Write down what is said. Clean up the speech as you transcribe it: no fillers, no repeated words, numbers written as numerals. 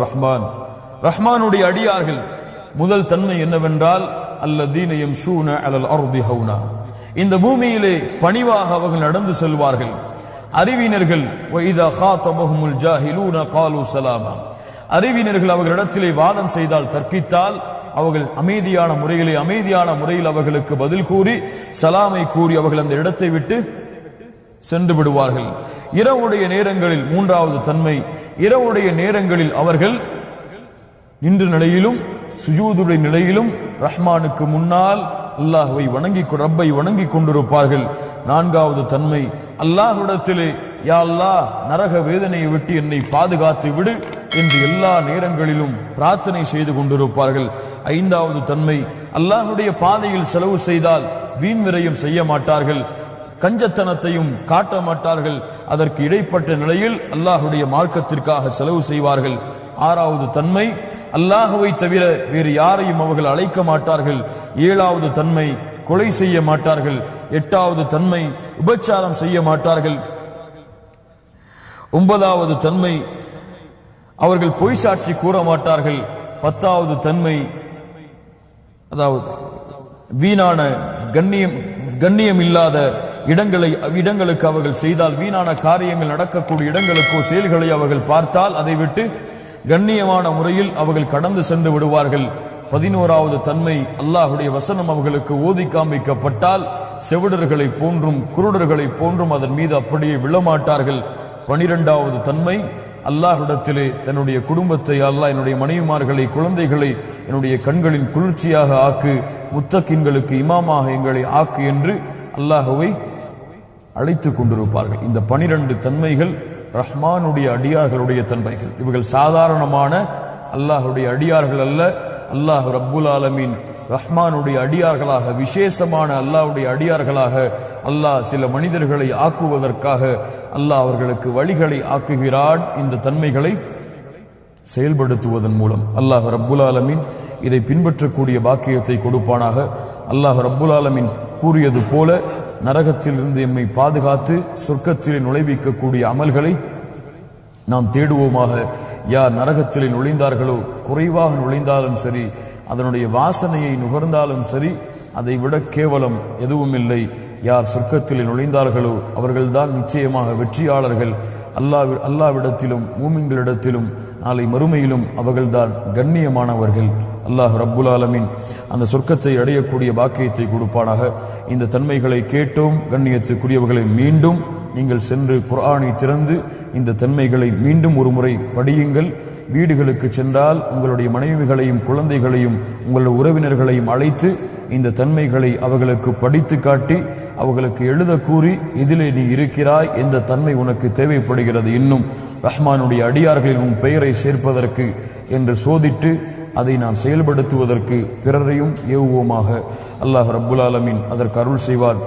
ரஹ்மான், ரஹ்மானுடைய அடியார்கள். முதல் தன்மை என்னவென்றால் அல்லதீன யம்ஷூன அலல் அர்தி ஹௌனா, இந்த பூமியிலே பணிவாக அவர்கள் நடந்து செல்வார்கள். அறிவினர்கள் வஇதா காதபஹுமுல் ஜாஹிலூன காலூ ஸலாமா, அறிவினர்கள் அவர்களிடத்திலே வாதம் செய்தால், தர்க்கித்தால், அவர்கள் அமைதியான முறையில் அவர்களுக்கு பதில் கூறி சலாமை கூறி அவர்கள் அந்த இடத்தை விட்டு சென்று விடுவார்கள். இரவுடைய நேரங்களில் மூன்றாவது தன்மை, இரவுடைய நேரங்களில் அவர்கள் நின்ற நிலையிலும் சுஜூதுடைய நிலையிலும் ரஹ்மானுக்கு முன்னால் அல்லாஹ்வை ரப்பை வணங்கி கொண்டிருப்பார்கள். நான்காவது தன்மை, அல்லாஹ்விடத்திலே யா அல்லாஹ் நரக வேதனையை விட்டு என்னை பாதுகாத்து விடு என்று எல்லா நேரங்களிலும் பிரார்த்தனை செய்து கொண்டிருப்பார்கள். ஐந்தாவது தன்மை, அல்லாஹ்வுடைய பாதையில் செலவு செய்தால் வீண் விரயம் செய்ய மாட்டார்கள், கஞ்சத்தனத்தையும் காட்ட மாட்டார்கள். அதற்கு இடைப்பட்ட நிலையில் அல்லாஹ்வுடைய மார்க்கத்திற்காக செலவு செய்வார்கள். ஆறாவது தன்மை, அல்லாஹ்வை தவிர வேறு யாரையும் அவர்கள் அழைக்க மாட்டார்கள். ஏழாவது தன்மை, கொலை செய்ய மாட்டார்கள். எட்டாவது தன்மை, உபச்சாரம் செய்ய மாட்டார்கள். ஒன்பதாவது தன்மை, அவர்கள் பொய் சாட்சி கூற மாட்டார்கள். பத்தாவது தன்மை, அதாவது வீணான கண்ணியம் இல்லாத இடங்களுக்கு அவர்கள் செய்தால், வீணான காரியங்கள் நடக்கக்கூடிய இடங்களுக்கோ செயல்களை அவர்கள் பார்த்தால் அதை விட்டு கண்ணியமான முறையில் அவர்கள் கடந்து சென்று விடுவார்கள். 11வது தன்மை, அல்லாஹ்வுடைய வசனம் அவர்களுக்கு ஓதி காண்பிக்கப்பட்டால் செவிடர்களை போன்றும் குருடர்களை போன்றும் அதன் மீது அப்படியே விழமாட்டார்கள். 12வது தன்மை, அல்லாஹ்விடத்திலே தன்னுடைய குடும்பத்தை, அல்லாஹ் என்னுடைய மனைவிமார்களை குழந்தைகளை என்னுடைய கண்களின் குளிர்ச்சியாக ஆக்கு, முத்தக்கின்களுக்கு இமாமாக எங்களை ஆக்கு என்று அல்லாஹ்வை அழைத்து கொண்டிருப்பார்கள். இந்த 12 தன்மைகள் ரஹ்மானுடைய அடியார்களுடைய தன்மைகள். இவர்கள் சாதாரணமான அல்லாஹ்வுடைய அடியார்கள் அல்ல. அல்லாஹ் ரப்புல் ஆலமீன் ரஹ்மானுடைய அடியார்களாக, விசேஷமான அல்லாஹ்வுடைய அடியார்களாக அல்லாஹ் சில மனிதர்களை ஆக்குவதற்காக அல்லாஹ் அவர்களுக்கு வழிகளை ஆக்குகிறான். இந்த தன்மைகளை செயல்படுத்துவதன் மூலம் அல்லாஹ் ரப்புல் ஆலமீன் இதை பின்பற்றக்கூடிய பாக்கியத்தை கொடுப்பானாக. அல்லாஹ் ரப்புல் ஆலமீன் கூறியது போல நரகத்தில் இருந்து எம்மை பாதுகாத்து சொர்க்கத்திலே நுழைவிக்கக்கூடிய அமல்களை நாம் தேடுவோமாக. யார் நரகத்திலே நுழைந்தார்களோ, குறைவாக நுழைந்தாலும் சரி, அதனுடைய வாசனையை நுகர்ந்தாலும் சரி, அதை விட கேவலம் எதுவும் இல்லை. யார் சொர்க்கத்திலே நுழைந்தார்களோ அவர்கள்தான் நிச்சயமாக வெற்றியாளர்கள். அல்லாவிடத்திலும் மூமின்களிடத்திலும் நாளை மறுமையிலும் அவர்கள்தான் கண்ணியமானவர்கள். அல்லாஹ் ரப்புல் ஆலமீன் அந்த சொர்க்கத்தை அடையக்கூடிய பாக்கியத்தை கொடுப்பானாக. இந்த தன்மைகளை கேட்டோம் கண்ணியத்துக்குரியவர்களை, மீண்டும் நீங்கள் சென்று குர்ஆனை திறந்து இந்த தன்மைகளை மீண்டும் ஒரு முறை படியுங்கள். வீடுகளுக்கு சென்றால் உங்களுடைய மனைவிகளையும் குழந்தைகளையும் உங்களுடைய உறவினர்களையும் அழைத்து இந்த தன்மைகளை அவர்களுக்கு படித்து காட்டி அவர்களுக்கு எழுத கூறி, இதிலே நீ இருக்கிறாய், எந்த தன்மை உனக்கு தேவைப்படுகிறது, இன்னும் ரஹ்மானுடைய அடியார்களில் உன் பெயரை சேர்ப்பதற்கு என்று சோதிட்டு அதை நாம் செயல்படுத்துவதற்கு பிறரையும் ஏவுவோமாக. அல்லாஹ் ரப்புல் ஆலமீன் அதற்கு அருள் செய்வார்.